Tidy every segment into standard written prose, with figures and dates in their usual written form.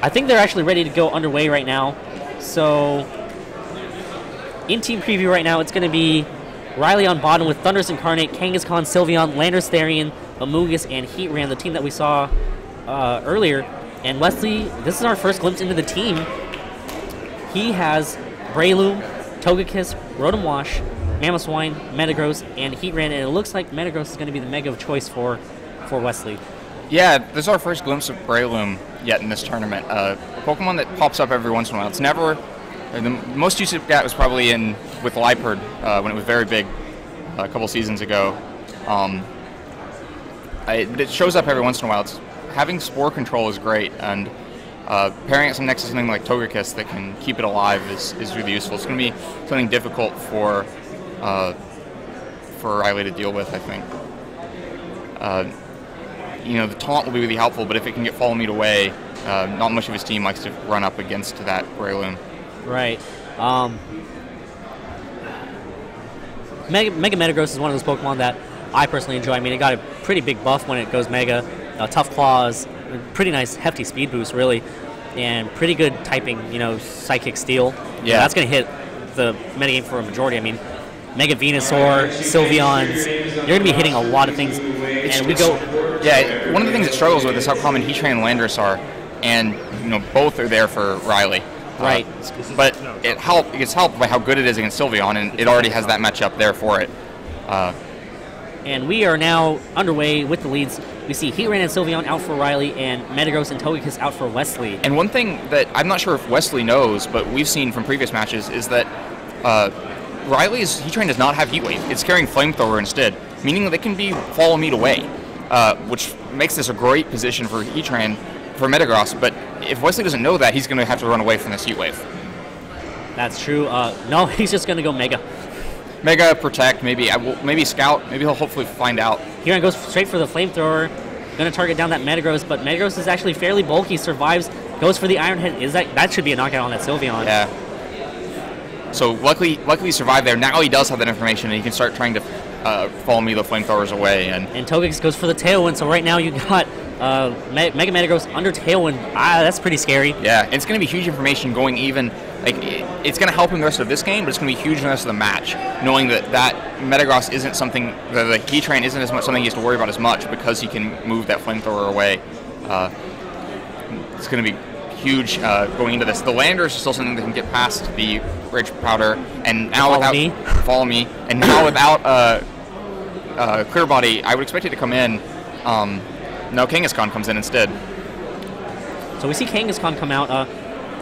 I think they're actually ready to go underway right now. So, in team preview right now, it's going to be Riley on bottom with Thunders Incarnate, Kangaskhan, Sylveon, Landers Therian, Amogus, and Heatran, the team that we saw earlier. And Wesley, this is our first glimpse into the team. He has Breloom, Togekiss, Rotom Wash, Mamoswine, Metagross, and Heatran, and it looks like Metagross is going to be the mega of choice for Wesley. Yeah, this is our first glimpse of Breloom yet in this tournament. A Pokemon that pops up every once in a while. It's never... The most use it got was probably with Liepard when it was very big a couple seasons ago. It shows up every once in a while. Having Spore Control is great, and pairing it next to something like Togekiss that can keep it alive is really useful. It's going to be something difficult for Riley to deal with, I think. The taunt will be really helpful, but if it can get Follow Meat away, not much of his team likes to run up against that Breloom. Right. Mega Metagross is one of those Pokemon that I personally enjoy. I mean, it got a pretty big buff when it goes Mega. Tough Claws, pretty nice, hefty speed boost, really, and pretty good typing, Psychic Steel. Yeah. That's going to hit the metagame for a majority. I mean, Mega Venusaur, Sylveons, you're going to be hitting a lot of things. Yeah, one of the things it struggles with is how common Heatran and Landorus are, and both are there for Riley. Right. But it gets helped by how good it is against Sylveon, and it already has that matchup there for it. And we are now underway with the leads. We see Heatran and Sylveon out for Riley, and Metagross and Togekiss out for Wesley. And one thing that I'm not sure if Wesley knows, but we've seen from previous matches, is that Riley's Heatran does not have Heat Wave. It's carrying Flamethrower instead, meaning that it can be Follow Meat away, which makes this a great position for Heatran, for Metagross. But if Wesley doesn't know that, he's going to have to run away from this Heat Wave. That's true. No, he's just going to go Mega. Mega, Protect, maybe Scout. Maybe he'll hopefully find out. Heatran goes straight for the Flamethrower. Going to target down that Metagross, but Metagross is actually fairly bulky, survives, goes for the Iron Head. That should be a knockout on that Sylveon. Yeah. So luckily he survived there. Now he does have that information, and he can start trying to Follow Me the Flamethrowers away. And Togekiss goes for the Tailwind, so right now you got Mega Metagross under Tailwind. That's pretty scary. Yeah, it's going to be huge information going even. It's going to help him the rest of this game, but it's going to be huge in the rest of the match, knowing that Metagross isn't something, the Heatran isn't as much something he has to worry about as much because he can move that Flamethrower away. It's going to be huge going into this. The Landers are still something that can get past the Rage Powder, and now Follow Me, and now without Clear Body, I would expect it to come in. No, Kangaskhan comes in instead. So we see Kangaskhan come out.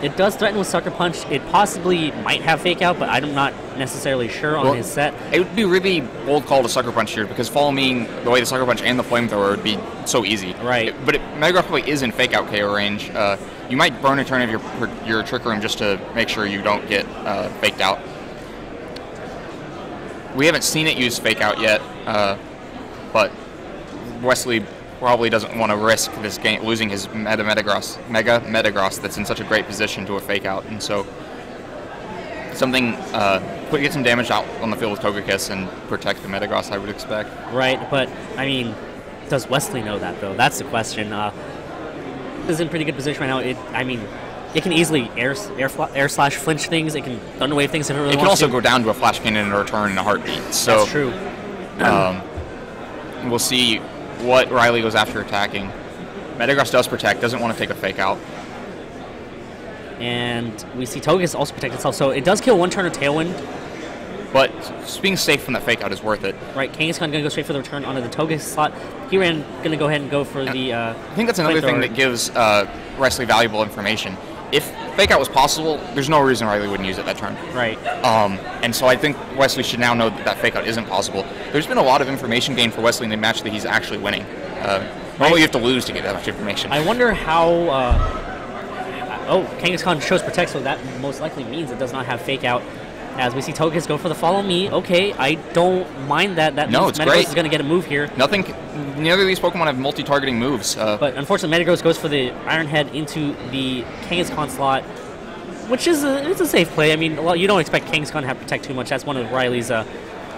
It does threaten with Sucker Punch. It possibly might have Fake Out, but I'm not necessarily sure on his set. It would be really bold call to Sucker Punch here, because Follow Me, the way the Sucker Punch and the Flamethrower would be so easy. Right. But Metagross probably is in Fake Out KO range. You might burn a turn of your Trick Room just to make sure you don't get faked out. We haven't seen it use Fake Out yet, but Wesley probably doesn't want to risk this game losing his Mega Metagross that's in such a great position to a Fake Out, and so get some damage out on the field with Togekiss and protect the Metagross, I would expect. Right, but I mean, does Wesley know that though? That's the question. Is in pretty good position right now. It can easily air slash flinch things. It can Thunder Wave things if it really wants to. It can also go down to a Flash Cannon and a return in a heartbeat. So that's true. We'll see what Riley goes after attacking. Metagross does protect, doesn't want to take a Fake Out. And we see Togekiss also protect itself, so it does kill one turn of Tailwind. But being safe from that Fake Out is worth it. Right, Kangaskhan going to go straight for the return onto the Togekiss slot. Heatran going to go ahead and go for the I think that's another thing that gives Wesley valuable information. If Fake Out was possible, there's no reason Riley wouldn't use it that turn. Right. And so I think Wesley should now know that Fake Out isn't possible. There's been a lot of information gained for Wesley in the match that he's actually winning. Normally you have to lose to get that much information. I wonder how... Kangaskhan shows Protect, so that most likely means it does not have Fake Out. As we see Togekiss go for the Follow Me. Okay, I don't mind that. That means Metagross is going to get a move here. Neither of these Pokemon have multi-targeting moves. But unfortunately, Metagross goes for the Iron Head into the Kangaskhan slot, which is it's a safe play. I mean, you don't expect Kangaskhan to have Protect too much. That's one of Riley's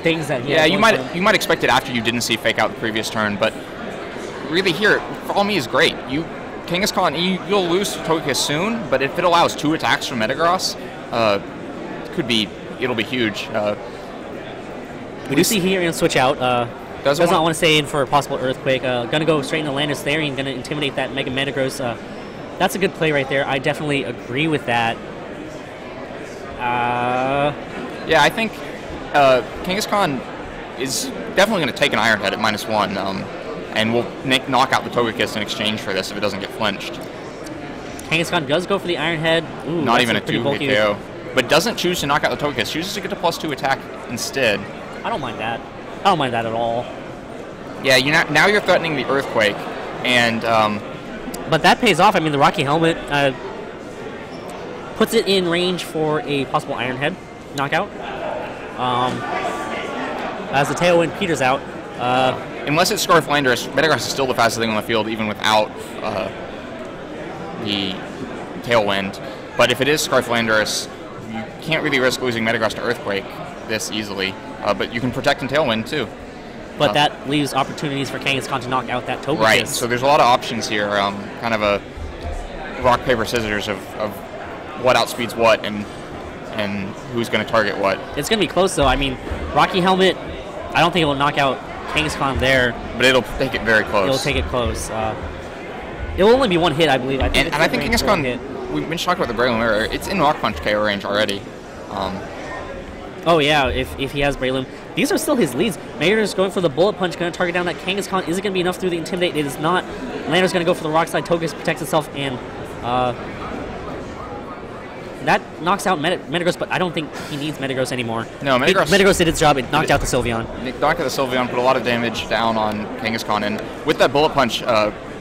things that he has you might expect it after you didn't see Fake Out the previous turn, but really here, Follow Me is great. Kangaskhan, you'll lose Togekiss soon, but if it allows 2 attacks from Metagross, it'll be huge. We do see here going to switch out. Does not want to stay in for a possible Earthquake. Gonna go straight into Landorus Therian, gonna intimidate that Mega Metagross. That's a good play right there. I definitely agree with that. Yeah, I think Kangaskhan is definitely going to take an Iron Head at -1, and will knock out the Togekiss in exchange for this if it doesn't get flinched. Kangaskhan does go for the Iron Head. Ooh, not even a 2-hit KO. But doesn't choose to knock out the Togekiss. Chooses to get the +2 attack instead. I don't mind that. I don't mind that at all. Yeah, now you're threatening the Earthquake, and but that pays off. I mean, the Rocky Helmet puts it in range for a possible Iron Head knockout. As the Tailwind peters out. Unless it's Scarf Landorus, Metagross is still the fastest thing on the field, even without the Tailwind. But if it is Scarf Landorus, you can't really risk losing Metagross to Earthquake this easily. But you can protect and Tailwind too. But that leaves opportunities for Kangaskhan to knock out that Togekiss. Right, so there's a lot of options here. Kind of a rock, paper, scissors of what outspeeds what and who's going to target what. It's going to be close, though. I mean, Rocky Helmet, I don't think it will knock out Kangaskhan there. But it'll take it very close. It'll take it close. It will only be 1 hit, I believe. I think Kangaskhan, we've been talking about the Breloom earlier. It's in Rock Punch KO range already. Oh, yeah, if he has Breloom. These are still his leads. Mayor's going for the Bullet Punch, going to target down that Kangaskhan. Is it going to be enough through the Intimidate? It is not. Lander's going to go for the Rock Slide. Togekiss protects itself, and that knocks out Metagross, but I don't think he needs Metagross anymore. No, Metagross did its job. It knocked out the Sylveon. It knocked out the Sylveon, put a lot of damage down on Kangaskhan, and with that Bullet Punch,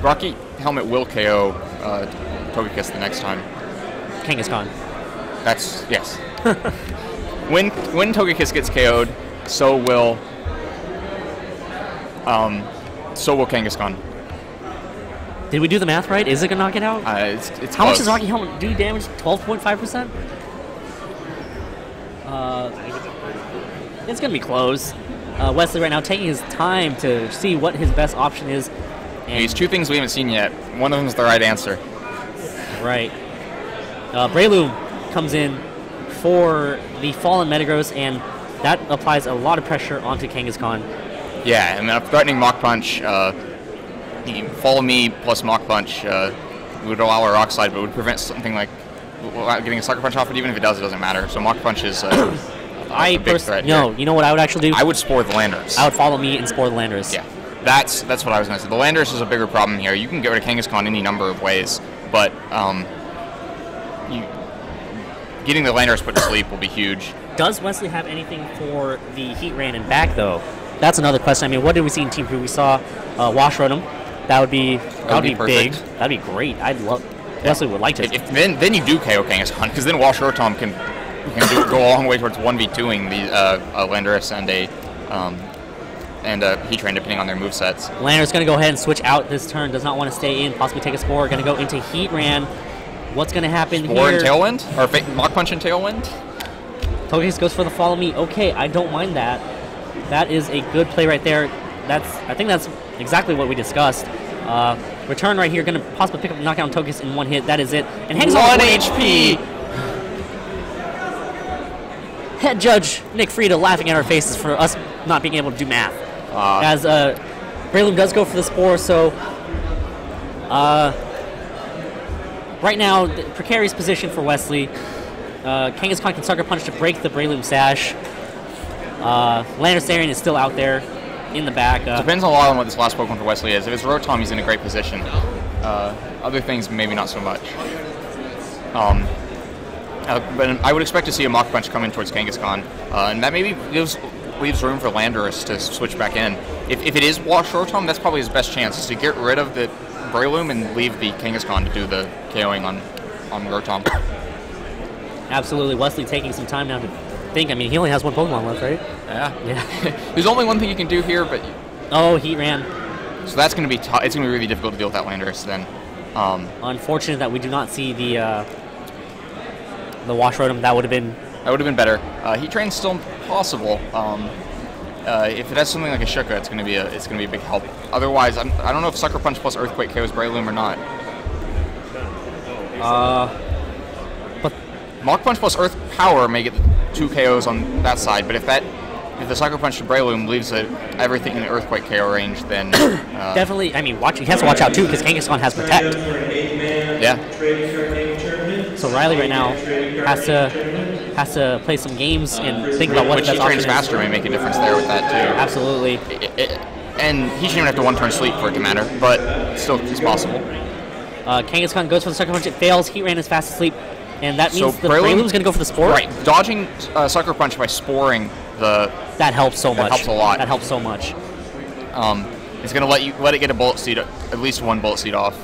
Rocky Helmet will KO Togekiss the next time. Kangaskhan. That's, yes. When Togekiss gets KO'd, so will Kangaskhan. Did we do the math right? Is it going to knock it out? It's How much does Rocky Helmet do damage? 12.5%? It's going to be close. Wesley right now taking his time to see what his best option is. And these 2 things we haven't seen yet. One of them is the right answer. Right. Breloom comes in for the Fallen Metagross, and that applies a lot of pressure onto Kangaskhan. Yeah, and a threatening Mach Punch, the Follow Me plus Mach Punch would allow a Rock Slide, but would prevent something like getting a Sucker Punch off it. Even if it doesn't matter. So Mach Punch is a big threat here. No, you know what I would actually do? I would Spore the Landorus. I would Follow Me and Spore the Landorus. Yeah, that's what I was going to say. The Landorus is a bigger problem here. You can get rid of Kangaskhan any number of ways, but getting the Landorus put to sleep will be huge. Does Wesley have anything for the Heat Ran and back, though? That's another question. I mean, what did we see in Team 2? We saw Wash Rotom. That would be big. That'd be great. I'd love. Yeah. Wesley would like to. Then you do KO Kangaskhan, because then Wash Rotom can go a long way towards 1v2ing the Landorus and Heatran, depending on their movesets. Landorus going to go ahead and switch out this turn. Does not want to stay in. Possibly take a Spore. Going to go into Heatran. What's going to happen Spore here? And Tailwind? Or Mach Punch and Tailwind? Togekiss goes for the Follow Me. Okay, I don't mind that. That is a good play right there. I think that's exactly what we discussed. Return right here, going to possibly pick up the knockout on Togekiss in 1 hit. That is it. And hangs on 1 HP! Head Judge Nick Frieda laughing at our faces for us not being able to do math. As Breloom does go for the Spore, so right now, precarious position for Wesley. Kangaskhan can Sucker Punch to break the Breloom sash. Landorus Therian is still out there in the back. Depends a lot on what this last Pokemon for Wesley is. If it's Rotom, he's in a great position. Other things, maybe not so much. But I would expect to see a Mach Punch come in towards Kangaskhan, and that maybe leaves room for Landorus to switch back in. If it is Wash Rotom, that's probably his best chance, is to get rid of the Breloom and leave the Kangaskhan to do the KOing on Rotom. Absolutely. Wesley taking some time now to think. I mean, he only has 1 Pokemon left, right? Yeah. There's only one thing you can do here, but... Oh, Heatran. So that's going to be tough. It's going to be really difficult to deal with that Landorus then. Unfortunate that we do not see the Wash Rotom. That would have been better. Heatran's still possible. If it has something like a Shuka, it's going to be a big help. Otherwise, I don't know if Sucker Punch plus Earthquake KOs Breloom or not. But Mach Punch plus Earth Power may get 2 KOs on that side, but if the Sucker Punch to Breloom leaves everything in the Earthquake KO range, then definitely. I mean, he has to watch out too because Kangaskhan has Protect. Yeah. So Riley right now has to play some games and think about what Which the he best trains option is. faster may make a difference there with that too. Absolutely. And he shouldn't even have to one-turn sleep for it to matter, but still it's possible. Kangaskhan goes for the Sucker Punch. It fails. Heatran is fast asleep. And that means So the Breloom's going to go for the Spore. Right. Dodging Sucker Punch by sporing that helps so much. That helps a lot. That helps so much. It's going to let it get a bullet seed, at least one bullet seed off.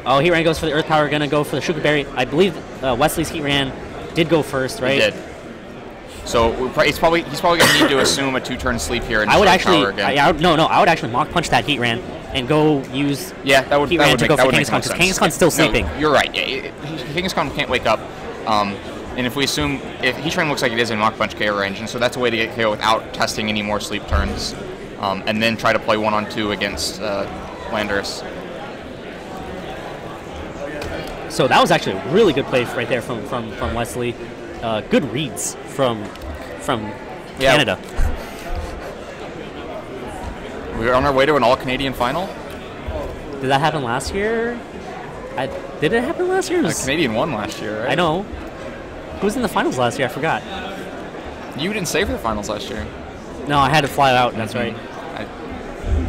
Oh, Heatran goes for the Earth Power. Going to go for the Sugar Berry. I believe Wesley's Heatran did go first, right? He did. So he's probably going to need to assume a 2-turn sleep here. And I would Earth actually, Power again. I would actually Mach Punch that Heatran and go use that would Heatran to go for make Kangaskhan because sense. Kangaskhan's still sleeping. No, you're right. Yeah, Kangaskhan can't wake up. And if we assume if Heatran looks like it is in Mach Punch KO range, and so that's a way to get KO without testing any more sleep turns, and then try to play 1-on-2 against Landorus. So that was actually a really good play right there from Wesley. Good reads from Canada. We're on our way to an all-Canadian final. Did that happen last year? Did it happen last year? Canadian won last year, right? I know. Who was in the finals last year? I forgot. You didn't stay for the finals last year. No, I had to fly out. That's right.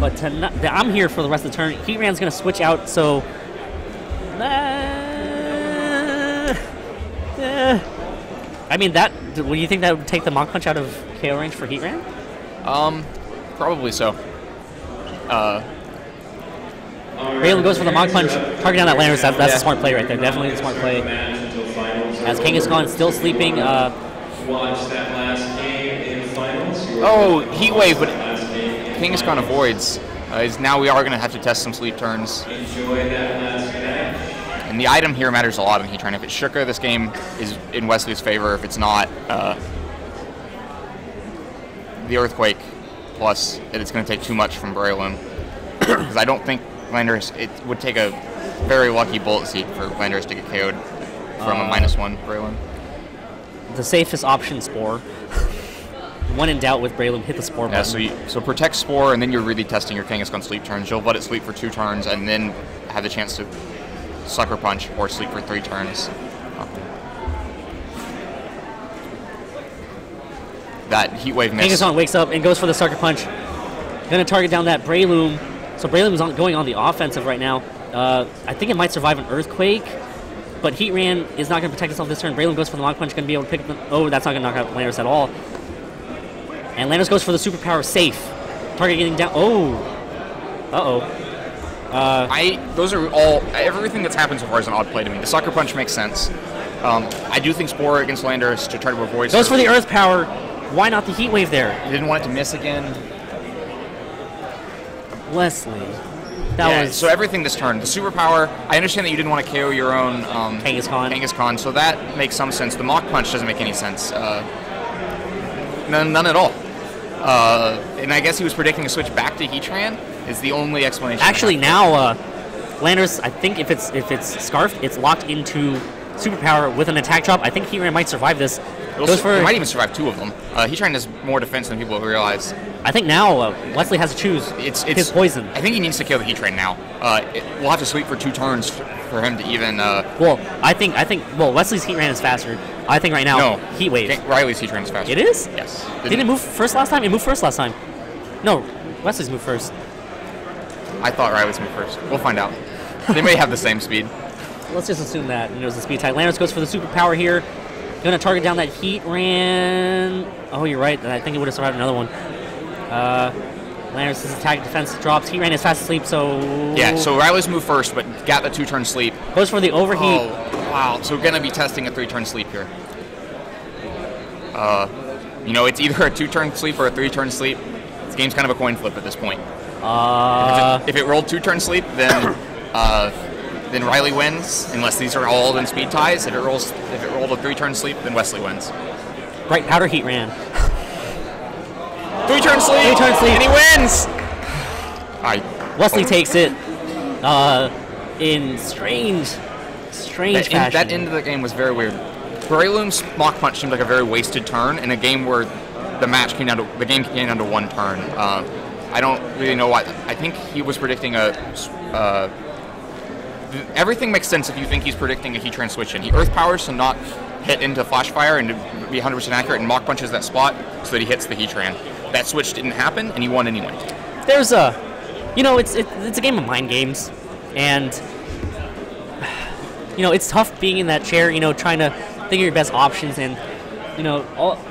But I'm here for the rest of the tournament. Heatran's going to switch out, so... I mean, do you think that would take the Mach Punch out of KO range for Heatran? Probably so. Breloom goes for the Mach Punch, target down that Landorus. That's a smart play right there. Definitely a smart play. As Kangaskhan still sleeping. Heat Wave, but Kangaskhan avoids. Now we are going to have to test some sleep turns. And the item here matters a lot in Heatran. If it's Shuka, this game is in Wesley's favor. If it's not, the Earthquake plus it's going to take too much from Breloom. Because I don't think Landorus, it would take a very lucky bullet seed for Landorus to get KO'd from a -1 Breloom. The safest option, Spore. When in doubt with Breloom, hit the Spore button. Yeah, so protect Spore, and then you're really testing your Kangaskhan sleep turns. You'll let it sleep for 2 turns, and then have the chance to Sucker Punch or sleep for 3 turns. That Heat Wave miss. Kangaskhan wakes up and goes for the Sucker Punch. Gonna target down that Breloom. So Breloom is going on the offensive right now. I think it might survive an Earthquake, but Heatran is not going to protect itself this turn. Breloom goes for the Mach Punch, going to be able to pick up the... Oh, that's not going to knock out Landorus at all. And Landorus goes for the Superpower safe. Target getting down... Oh. Uh-oh. Those are all... Everything that's happened so far is an odd play to me. The Sucker Punch makes sense. I do think Spore against Landorus to try to avoid... Goes for the Earth Power. Why not the Heat Wave there? You didn't want it to miss again. Wesley. That was... So everything this turn. The Superpower, I understand that you didn't want to KO your own... Kangaskhan, so that makes some sense. The Mach Punch doesn't make any sense. None at all. And I guess he was predicting a switch back to Heatran is the only explanation. Actually, now, Landorus, I think if it's Scarfed, it's locked into Superpower with an attack drop. I think Heatran might survive this. He might even survive 2 of them. Heatran has more defense than people realize. I think now Wesley has to choose his poison. I think he needs to kill the Heatran now. We'll have to sleep for 2 turns for him to even... Well, I think Wesley's Heatran is faster. I think right now, Heat Wave. Riley's Heatran is faster. It is? Yes. Didn't it move first last time? It moved first last time. No, Wesley's moved first. I thought Riley's moved first. We'll find out. They may have the same speed. Let's just assume that it was the speed tie. Landorus goes for the Superpower here. Gonna target down that Heatran. Oh, you're right. I think it would have survived another one. Landorus' attack defense drops. Heatran is fast asleep, so... Yeah, so Riley's moved first, but got the 2-turn sleep. Goes for the overheat. Oh, wow. So gonna be testing a 3-turn sleep here. It's either a 2-turn sleep or a 3-turn sleep. This game's kind of a coin flip at this point. If it rolled 2-turn sleep, then Riley wins, unless these are all in speed ties. If it rolled a 3-turn sleep, then Wesley wins. Bright Powder Heatran. 3-turn sleep! 3-turn sleep! And he wins! Wesley takes it in strange strange fashion. That end of the game was very weird. Breloom's Mach Punch seemed like a very wasted turn in a game where the game came down to one turn. I don't really know why. I think he was predicting everything makes sense if you think he's predicting a Heatran switch in. He Earth Powers to not hit into Flash Fire and to be 100% accurate, and Mach Punches that spot so that he hits the Heatran. That switch didn't happen, and he won anyway. There's it's a game of mind games, and it's tough being in that chair, trying to think of your best options, and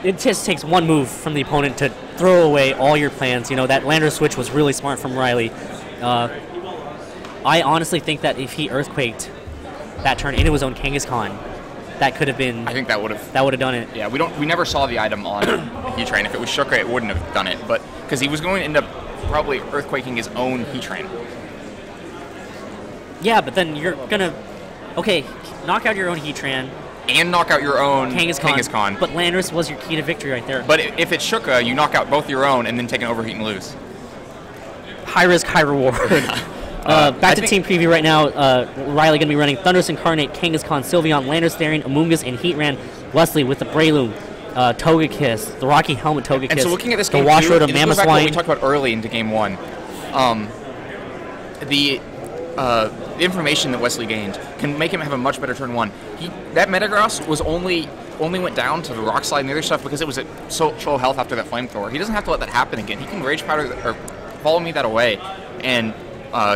it just takes one move from the opponent to throw away all your plans. That lander switch was really smart from Riley. I honestly think that if he Earthquaked that turn into his own Kangaskhan, that could have been. I think that would have done it. Yeah, we never saw the item on Heatran. If it was Shuka, it wouldn't have done it, but because he was going to end up probably Earthquaking his own Heatran. Yeah, but then you're gonna knock out your own Heatran and knock out your own Kangaskhan. But Landorus was your key to victory right there. But if it's Shuka, you knock out both your own and then take an overheat and lose. High risk, high reward. Back to team preview right now. Riley going to be running Thundurus Incarnate, Kangaskhan, Sylveon, Landorus Therian, Amoonguss, and Heatran. Wesley with the Breloom, Togekiss, the Rocky Helmet Togekiss. And so looking at this game, the Wash Road of Mamoswine. We talked about early into game one. The information that Wesley gained can make him have a much better turn one. That Metagross was only went down to the Rock Slide and the other stuff because it was at so low health after that Flamethrower. He doesn't have to let that happen again. He can Rage Powder or Follow Me that away and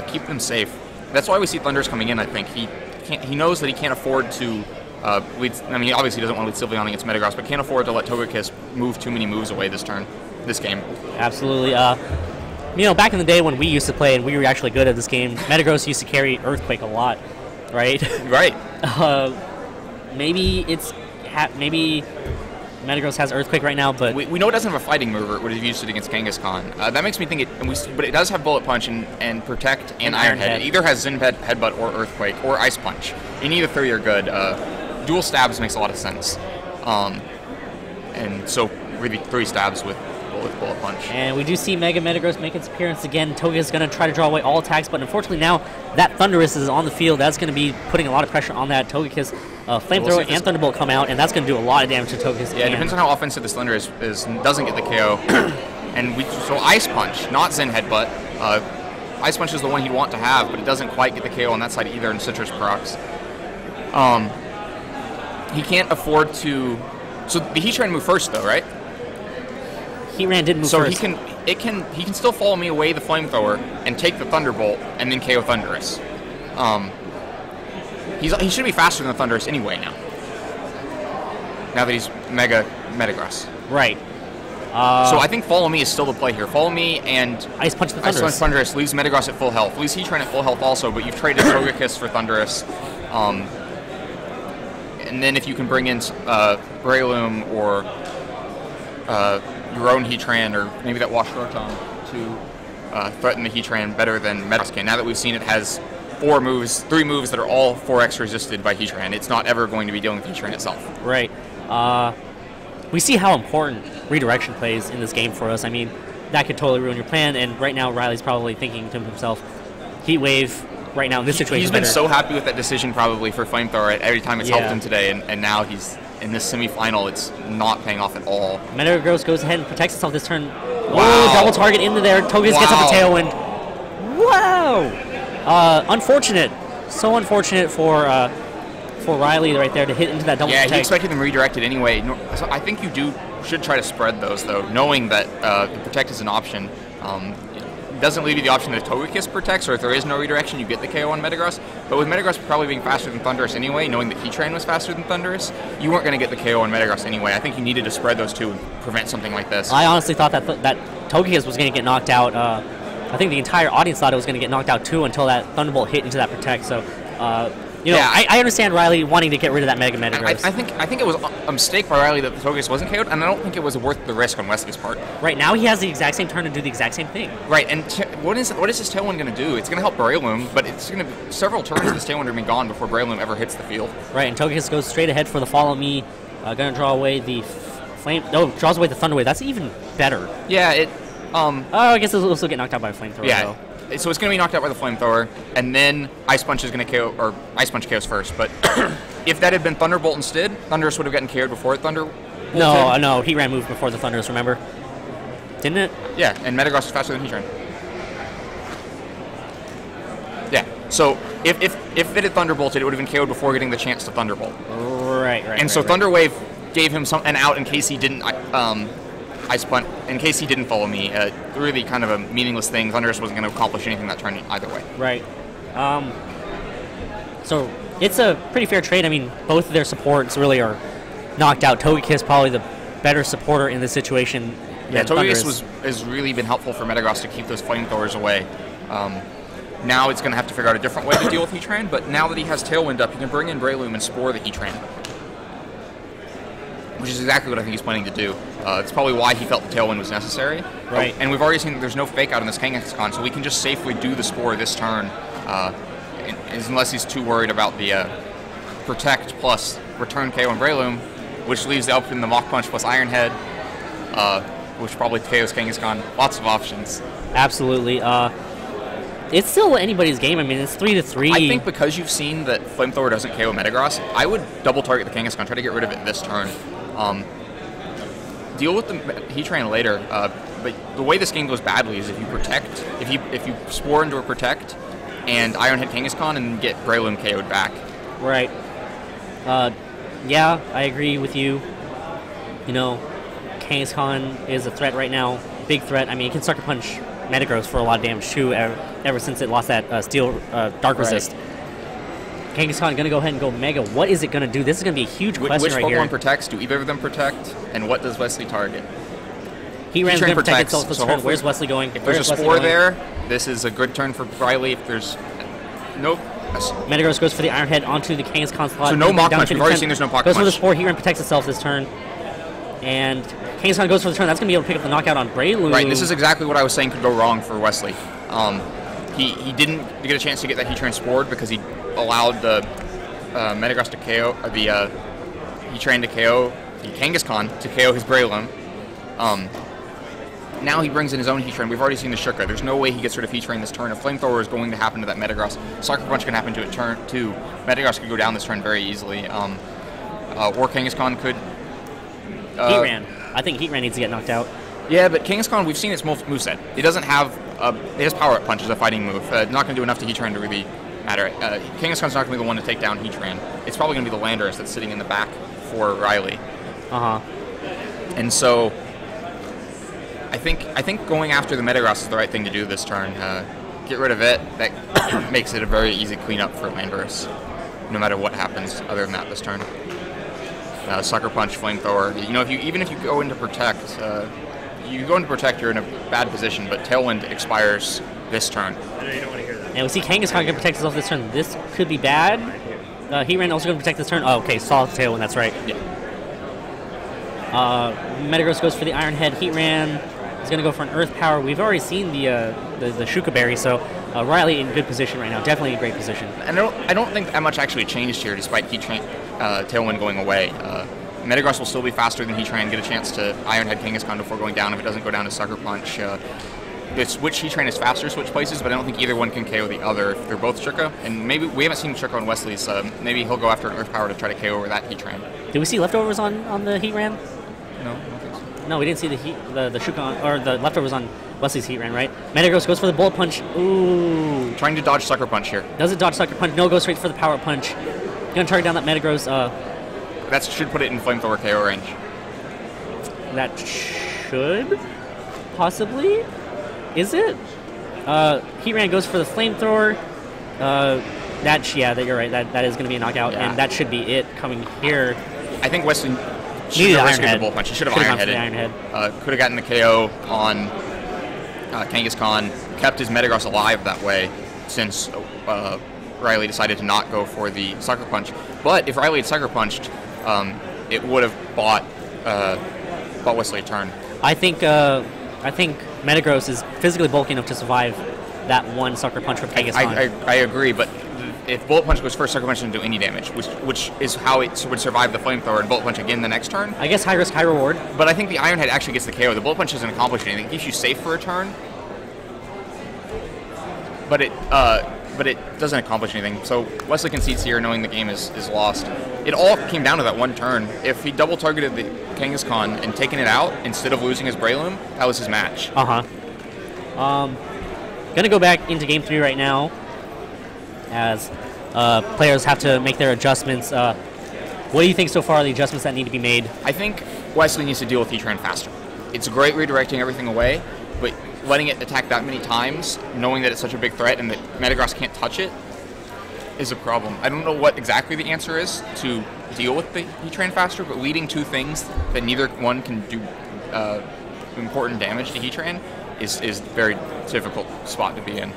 keep them safe. That's why we see Thundurus coming in. I think he knows that he can't afford to lead. I mean, obviously he doesn't want to lead Sylveon against Metagross, but can't afford to let Togekiss move too many moves away this game. Absolutely. Back in the day when we used to play and we were actually good at this game, Metagross used to carry Earthquake a lot, right? Right. Maybe Metagross has Earthquake right now, but we know it doesn't have a fighting move. It would have used it against Kangaskhan. That makes me think but it does have Bullet Punch and Protect and Iron Head. It either has Zen Headbutt or Earthquake or Ice Punch. Any of the three are good. Dual stabs makes a lot of sense. And so really 3 stabs with Bullet Punch. And we do see Mega Metagross make its appearance again. Togekiss is going to try to draw away all attacks, but unfortunately now that Thundurus is on the field, that's going to be putting a lot of pressure on that Togekiss. Flamethrower and Thunderbolt come out, and that's going to do a lot of damage to Togekiss. Yeah, it depends on how offensive this Thunder is doesn't get the KO. So Ice Punch, not Zen Headbutt. Ice Punch is the one he'd want to have, but it doesn't quite get the KO on that side either in Citrus Procs. He can't afford to. So the Heatran moved first, though, right? Heatran didn't move first. So he can still Follow Me away the Flamethrower and take the Thunderbolt and then KO Thundurus. He should be faster than the Thundurus anyway now. Now that he's Metagross. Right. So I think Follow Me is still the play here. Follow Me and Ice Punch the Thundurus. Ice Punch Thundurus leaves Metagross at full health. Leaves Heatran at full health also, but you've traded Togekiss for Thundurus. And then if you can bring in Breloom or your own Heatran or maybe that Wash Rotom to threaten the Heatran better than Metagross can. Now that we've seen it has 3 moves that are all 4x resisted by Heatran, it's not ever going to be dealing with Heatran itself. Right. We see how important redirection plays in this game for us. I mean, that could totally ruin your plan, and right now Riley's probably thinking to himself, Heat Wave right now in this situation. He's been so happy with that decision probably for Flamethrower every time it's helped him today, and now he's in this semifinal. It's not paying off at all. Metagross goes ahead and protects itself this turn. Wow. Oh, double target into there. Togekiss gets up a Tailwind. Wow. Unfortunate. So unfortunate for Riley right there to hit into that double protect. Yeah, he expected them redirected anyway. So I think you should try to spread those, though, knowing that the protect is an option. It doesn't leave you the option that Togekiss protects, or if there is no redirection, you get the KO on Metagross. But with Metagross probably being faster than Thundurus anyway, knowing that Heatran was faster than Thundurus, you weren't going to get the KO on Metagross anyway. I think you needed to spread those two and prevent something like this. I honestly thought that Togekiss was going to get knocked out. I think the entire audience thought it was going to get knocked out too until that Thunderbolt hit into that protect. So, I understand Riley wanting to get rid of that Metagross. I think it was a mistake by Riley that the Togekiss wasn't KO'd, and I don't think it was worth the risk on Wesley's part. Right now, he has the exact same turn to do the exact same thing. Right, and what is his Tailwind going to do? It's going to help Breloom, but it's going to be several turns of this Tailwind are going to be gone before Breloom ever hits the field. Right, and Togekiss goes straight ahead for the Follow Me. Going to draw away the Flame. No, draws away the Thunder Wave. That's even better. Yeah, I guess it'll also get knocked out by a Flamethrower. Yeah. Though. so it's going to be knocked out by the flamethrower, and then Ice Punch is going to KO, or Ice Punch KOs first. But if that had been Thunderbolt instead, Thundurus would have gotten KO'd before Thunderbolt. No, Heatran moved before the Thundurus, remember? Didn't it? Yeah, and Metagross is faster than Heatran. Yeah, so if it had Thunderbolted, it would have been KO'd before getting the chance to Thunderbolt. Right. And so Thunder Wave gave him an out in case he didn't Ice Punch, in case he didn't follow me. Really kind of a meaningless thing. Thundurus wasn't going to accomplish anything that turn either way. Right. So it's a pretty fair trade. I mean, both of their supports really are knocked out. Togekiss probably the better supporter in this situation. Yeah, Togekiss has really been helpful for Metagross to keep those flamethrowers away. Now it's going to have to figure out a different way to deal with Heatran, but now that he has Tailwind up, he can bring in Breloom and Spore the Heatran, which is exactly what I think he's planning to do. It's probably why he felt the Tailwind was necessary. Right. And we've already seen that there's no Fake Out in this Kangaskhan, so we can just safely do the Spore this turn, unless he's too worried about the Protect plus Return KO and Breloom, which leaves open the Mach Punch plus Iron Head, which probably KOs Kangaskhan. Lots of options. Absolutely. It's still anybody's game. I mean, it's 3-3. I think because you've seen that Flamethrower doesn't KO Metagross, I would double target the Kangaskhan, try to get rid of it this turn. Deal with the Heatran later, but the way this game goes badly is if you protect, if you Spore into a Protect, and Iron hit Kangaskhan and get Breloom KO'd back. Right. Yeah, I agree with you. You know, Kangaskhan is a threat right now. Big threat. I mean, it can Sucker Punch Metagross for a lot of damage too, ever since it lost that Steel Dark Resist. Kangaskhan gonna go ahead and go Mega. What is it gonna do? This is gonna be a huge question Which right here. Pokemon protects? Do either of them protect? And what does Wesley target? Heatran's gonna protect protects, itself this so turn. Where's Wesley going? If there's a Spore there, this is a good turn for Riley. If there's nope. Metagross goes for the Iron Head onto the Kangaskhan slot. So no Mach Punch. We've already seen there's no Mach Punch. Goes for the Spore. Heatran protects itself this turn. And Kangaskhan goes for the turn. That's going to be able to pick up the knockout on Breloom. Right, and this is exactly what I was saying could go wrong for Wesley. He didn't get a chance to get that Heatran Spored because he allowed the Metagross to KO, the Heatran to KO, the Kangaskhan to KO his Breloom. Now he brings in his own Heatran. We've already seen the Shuka. There's no way he gets rid of Heatran this turn. A Flamethrower is going to happen to that Metagross. Sucker Punch can happen to it turn too. Metagross could go down this turn very easily. Or Kangaskhan could... Heatran. I think Heatran needs to get knocked out. Yeah, but Kangaskhan, we've seen its moveset. It doesn't have... it has Power Up Punch as a fighting move. Not going to do enough to Heatran to really matter. Kangaskhan's not going to be the one to take down Heatran. It's probably going to be the Landorus that's sitting in the back for Riley. And so... I think going after the Metagross is the right thing to do this turn. Get rid of it. That makes it a very easy cleanup for Landorus, no matter what happens other than that this turn. Sucker Punch, Flamethrower. You know, even if you go into Protect, you're in a bad position. But Tailwind expires this turn. I know you don't want to hear that. And we see Kangaskhan going to protect himself this turn. This could be bad. Heatran also going to protect this turn. Oh, okay, Solid Tailwind. That's right. Yeah. Metagross goes for the Iron Head. Heatran is going to go for an Earth Power. We've already seen the Shuka Berry, so Riley in good position right now. Definitely a great position. And I don't think that much actually changed here, despite Tailwind going away. Metagross will still be faster than Heatran, get a chance to Iron Head Kangaskhan before going down if it doesn't go down to Sucker Punch. The switch Heatran is faster switch places, but I don't think either one can KO the other if they're both Shuka. And maybe we haven't seen Shuka on Wesley's, maybe he'll go after an Earth Power to try to KO over that Heatran. Did we see leftovers on the Heatran? No, I don't think so. No, we didn't see the Shuka or the leftovers on Wesley's Heatran, right? Metagross goes for the Bullet Punch. Ooh. Trying to dodge Sucker Punch here. Does it dodge Sucker Punch? No, goes straight for the Power Punch. Gonna target down that Metagross. That should put it in Flamethrower KO range. That should possibly. Is it? Heatran goes for the Flamethrower. You're right. That is going to be a knockout, and that should be it coming here. I think Wesley should have risked the Bullet Punch. He should have Iron Headed. Could have gotten the KO on Kangaskhan, kept his Metagross alive that way, since Riley decided to not go for the Sucker Punch. But if Riley had Sucker Punched, it would have bought Wesley a turn. I think Metagross is physically bulky enough to survive that one Sucker Punch from Kangaskhan. I agree, but if Bullet Punch goes first, Sucker Punch doesn't do any damage, which is how it would survive the Flamethrower and Bullet Punch again the next turn. I guess high risk, high reward. But I think the Iron Head actually gets the KO. The Bullet Punch doesn't accomplish anything. It keeps you safe for a turn. but it doesn't accomplish anything. So Wesley concedes here, knowing the game is lost. It all came down to that one turn. If he double targeted the Kangaskhan and taken it out instead of losing his Breloom, that was his match. Gonna go back into game 3 right now, as players have to make their adjustments. What do you think so far are the adjustments that need to be made? I think Wesley needs to deal with Heatran faster. It's great redirecting everything away, but letting it attack that many times, knowing that it's such a big threat and that Metagross can't touch it, is a problem. I don't know what exactly the answer is to deal with the Heatran faster, but leading 2 things that neither one can do important damage to Heatran is a very difficult spot to be in.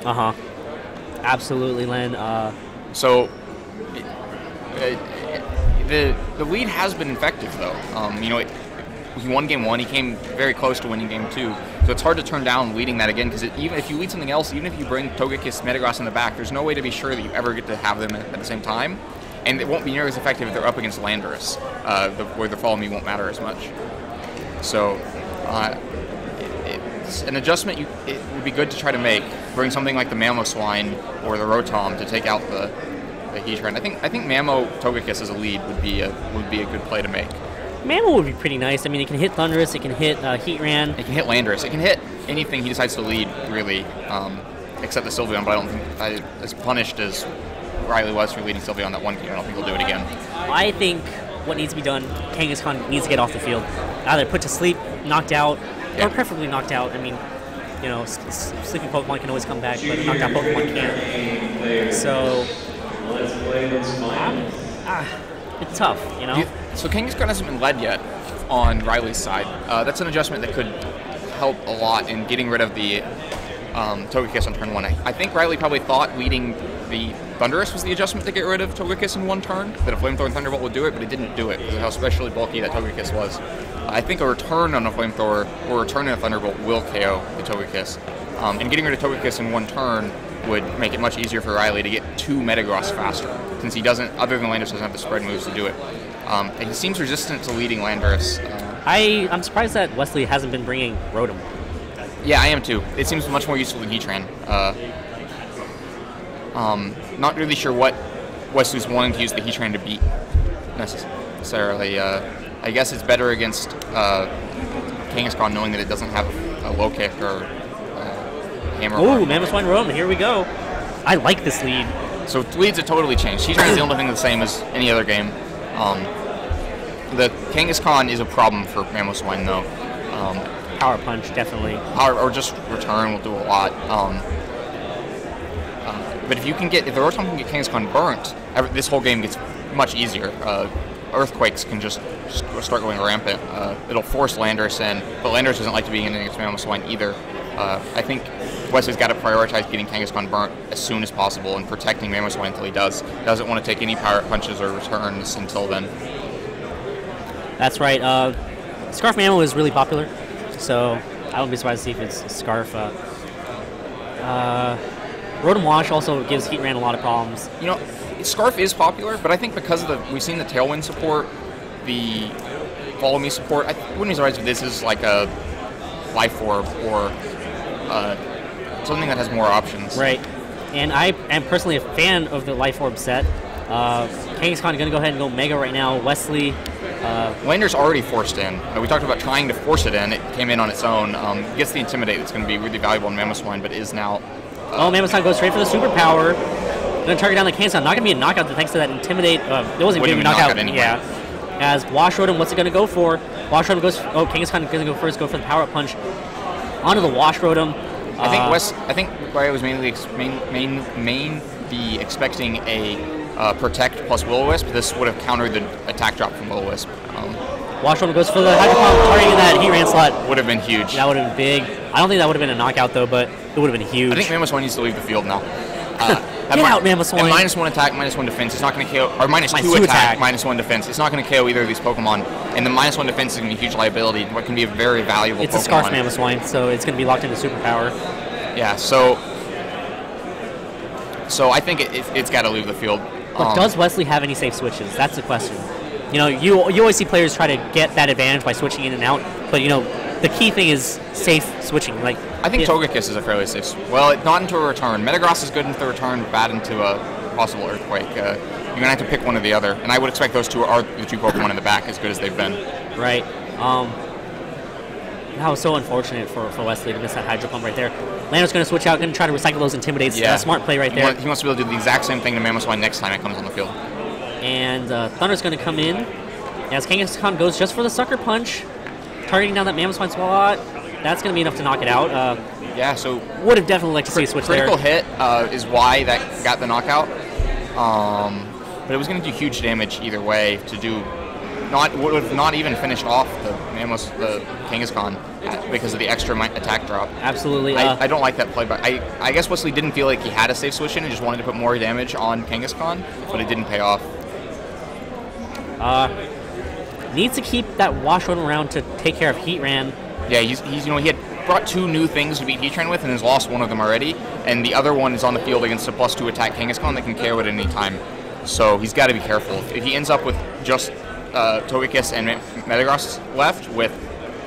Absolutely, Len. So the lead has been effective, though. He won game 1. He came very close to winning game 2. So it's hard to turn down leading that again, because even if you lead something else, even if you bring Togekiss, Metagross in the back, there's no way to be sure that you ever get to have them at the same time. And it won't be nearly as effective if they're up against Landorus, where the Follow Me won't matter as much. So it's an adjustment it would be good to try to make. Bring something like the Mamoswine or the Rotom to take out the Heatran. I think Mamo Togekiss as a lead would be a good play to make. Mamo would be pretty nice. I mean, it can hit Thundurus, it can hit Heatran. It can hit Landorus. It can hit anything he decides to lead, really, except the Sylveon, but I don't think, as punished as Riley was for leading Sylveon that one game, I don't think he'll do it again. I think what needs to be done, Kangaskhan needs to get off the field. Either put to sleep, knocked out, or preferably knocked out. I mean, sleeping Pokemon can always come back, but knocked out Pokemon can't. So, it's tough, So Kangaskhan hasn't been led yet on Riley's side. That's an adjustment that could help a lot in getting rid of the Togekiss on turn 1. I think Riley probably thought leading the Thundurus was the adjustment to get rid of Togekiss in one turn, that a Flamethrower and Thunderbolt would do it, but it didn't do it because of how especially bulky that Togekiss was. I think a return on a Flamethrower or a return on a Thunderbolt will KO the Togekiss. And getting rid of Togekiss in one turn would make it much easier for Riley to get 2 Metagross faster, since he doesn't, other than Landorus, doesn't have the spread moves to do it. And he seems resistant to leading Landorus. I'm surprised that Wesley hasn't been bringing Rotom. Yeah, I am too. It seems much more useful than Heatran. Not really sure what Wesley's wanting to use the Heatran to beat, necessarily. I guess it's better against Kangaskhan, knowing that it doesn't have a low kick or hammer. Ooh, Mamoswine Rotom, here we go. I like this lead. So leads have totally changed. Heatran is the only thing the same as any other game. The Kangaskhan is a problem for Mamoswine, though. Power Punch, definitely. Or just Return will do a lot. But if the Rotom can get Kangaskhan burnt, this whole game gets much easier. Earthquakes can just start going rampant. It'll force Landorus in, but Landorus doesn't like to be in against Mamoswine either. I think Wesley's got to prioritize getting Kangaskhan burnt as soon as possible and protecting Mamoswine until he does. Doesn't want to take any power punches or returns until then. That's right. Scarf Mamo is really popular, so I wouldn't be surprised to see if it's Scarf. Rotom Wash also gives Heatran a lot of problems. Scarf is popular, but I think because of we've seen the Tailwind support, the Follow Me support, I wouldn't be surprised if this is like a Life Orb or something that has more options. Right. And I am personally a fan of the Life Orb set. Kangaskhan going to go ahead and go Mega right now. Wesley. Landorus already forced in. We talked about trying to force it in. It came in on its own. Gets the Intimidate that's going to be really valuable in Mamoswine, but is now... Mamoswine goes straight for the Superpower. Going to target down the Kangaskhan. Not going to be a knockout thanks to that Intimidate. It wasn't even a knockout anyway. Yeah. As Wash Rotom, what's it going to go for? Wash Rotom goes... Kangaskhan is going to go first, go for the Power Up Punch. Onto the Wash Rotom. I think Riley was mainly expecting a Protect plus Will-O-Wisp. This would have countered the attack drop from Will-O-Wisp. Wash Rotom goes for the Hydro Pump, targeting that Heatran slot. Would have been huge. That would have been big. I don't think that would have been a knockout, though, but it would have been huge. I think Mamoswine needs to leave the field now. Get out, Mamoswine. And -1 attack, -1 defense. It's not going to KO. Or -2 attack, -1 defense. It's not going to KO either of these Pokemon. And the -1 defense is going to be a huge liability. What can be a very valuable It's Pokemon. It's a Scarf Mamoswine, so it's going to be locked into Superpower. Yeah, so I think it's got to leave the field. But does Wesley have any safe switches? That's the question. You always see players try to get that advantage by switching in and out, but the key thing is safe switching. Like I think Togekiss is a fairly safe. Well, not into a return. Metagross is good into the return, bad into a possible Earthquake. You're gonna have to pick one or the other, and I would expect those two are the two Pokemon in the back, as good as they've been. Right. That was so unfortunate for Wesley to miss that Hydro Pump right there. Lando's going to switch out, going to try to recycle those Intimidates. Yeah. Smart play right there. He wants to be able to do the exact same thing to Mamoswine next time it comes on the field. And Thunder's going to come in. As Kangaskhan goes just for the Sucker Punch, targeting down that Mamoswine slot. That's going to be enough to knock it out. Yeah, so... Would have definitely liked to see a switch critical there. Critical hit is why that got the knockout. But it was going to do huge damage either way to do... would have not even finished off the Kangaskhan because of the extra attack drop. Absolutely. I don't like that play, but I guess Wesley didn't feel like he had a safe switch in and just wanted to put more damage on Kangaskhan, but it didn't pay off. Needs to keep that Wash Rotom around to take care of Heatran. Yeah, he had brought 2 new things to beat Heatran with and has lost one of them already, and the other one is on the field against a +2 attack Kangaskhan that can KO at any time. So he's got to be careful. If he ends up with just Togekiss and Metagross left with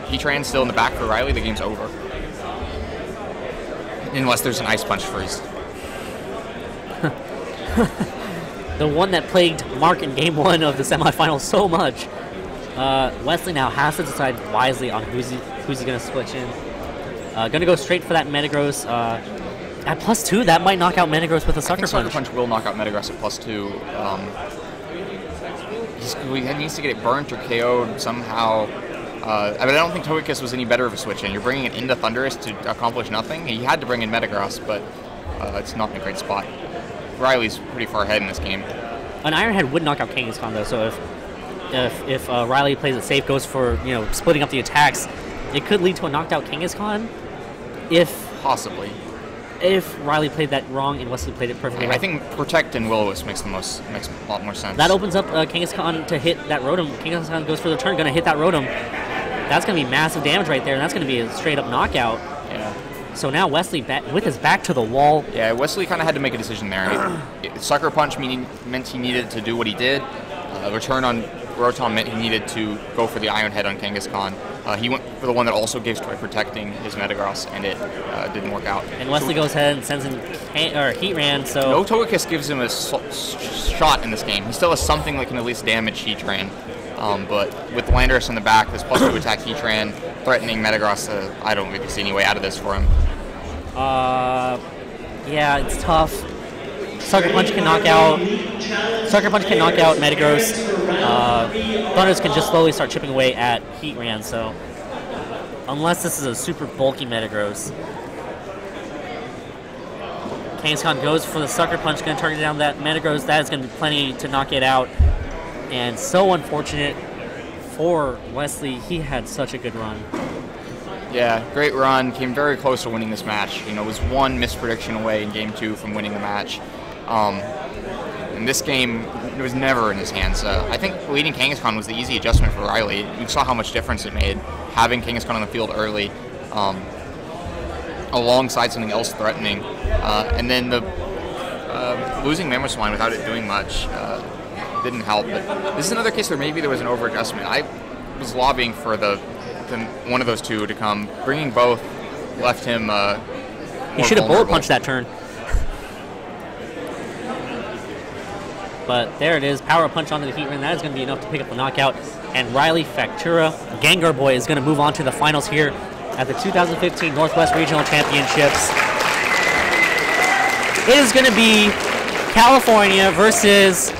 Heatran still in the back for Riley, the game's over. Unless there's an Ice Punch freeze. The one that plagued Mark in Game 1 of the semifinals so much. Wesley now has to decide wisely on who's he going to switch in. Going to go straight for that Metagross. At +2, that might knock out Metagross with a Sucker Punch. Sucker Punch will knock out Metagross at +2. He needs to get it burnt or KO'd somehow. I don't think Togekiss was any better of a switch in. You're bringing it into Thundurus to accomplish nothing. He had to bring in Metagross, but it's not in a great spot. Riley's pretty far ahead in this game. An Iron Head would knock out Kangaskhan though, so if Riley plays it safe, goes for splitting up the attacks, it could lead to a knocked out Kangaskhan. Possibly. If Riley played that wrong and Wesley played it perfectly right. I think Protect and Will-O-Wisp makes a lot more sense. That opens up Kangaskhan to hit that Rotom. Kangaskhan goes for the turn, going to hit that Rotom. That's going to be massive damage right there, and that's going to be a straight-up knockout. Yeah. So now Wesley, with his back to the wall. Yeah, Wesley kind of had to make a decision there. Sucker Punch meant he needed to do what he did. Return on Rotom meant he needed to go for the Iron Head on Kangaskhan. He went for the one that also gives by protecting his Metagross, and it didn't work out. And Wesley goes ahead and sends in Heatran, so... No Togekiss gives him a shot in this game. He still has something that can at least damage Heatran. But with Landorus in the back, this +2 attack Heatran, threatening Metagross, I don't really see any way out of this for him. Yeah, it's tough. Sucker Punch can knock out Metagross. Thundurus can just slowly start chipping away at Heatran, so unless this is a super bulky Metagross. Kangaskhan goes for the Sucker Punch, going to target down that Metagross. That is going to be plenty to knock it out. And so unfortunate for Wesley. He had such a good run. Yeah, great run. Came very close to winning this match. Was one misprediction away in Game 2 from winning the match. In this game, it was never in his hands. I think leading Kangaskhan was the easy adjustment for Riley. You saw how much difference it made having Kangaskhan on the field early, alongside something else threatening. And then the losing Mamoswine without it doing much didn't help. But this is another case where maybe there was an over-adjustment. I was lobbying for one of those two to come. Bringing both left him He should have bullet punched that turn. But there it is, power punch onto the Heatran. That is going to be enough to pick up the knockout. And Riley Factura, gengarb0i, is going to move on to the finals here at the 2015 Northwest Regional Championships. It is going to be California versus